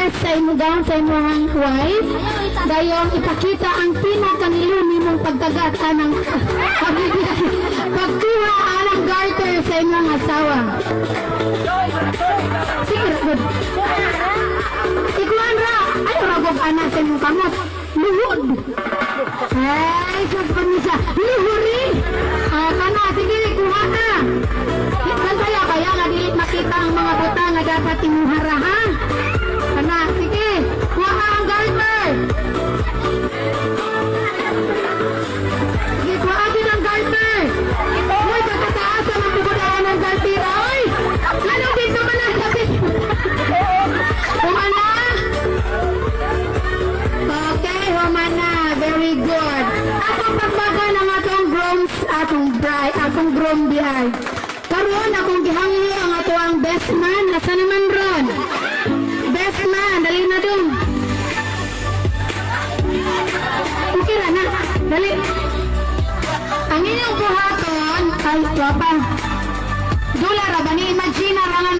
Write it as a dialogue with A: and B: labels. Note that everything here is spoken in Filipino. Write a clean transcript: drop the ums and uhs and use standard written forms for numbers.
A: i-request sa imo down sa imong wife. Dayong ipakita ang pinakaniluni mong pagdagat ng pagkuha ng garter sa imong asawa. Sige, good. Ikuan ra. Ay, ragog anak sa imong kamot. Luhod. Ay, saspan mo siya. Luhuri. Kana, sige, kuha na. Ikan kaya nga dilit makita ang mga buta na dapat imuhara, ha? Kana, sige. Kuha ka ang garter. Sige, kuha agad ang garter. Uy, pagkataas ang magbubulaan ng garter. Ay! Ano, dito ka na. Humana? Okay, humana. Very good. Atong pagbaga ng atong grooms, atong bride, atong groom behind. Karoon, akong gihangyo ang ato ang best man. Nasa naman ron? Best man, dali na dun. Okay na na. Dali. Ang inyong buhaton, ay, wapa. Dula ra ba ni imagine ra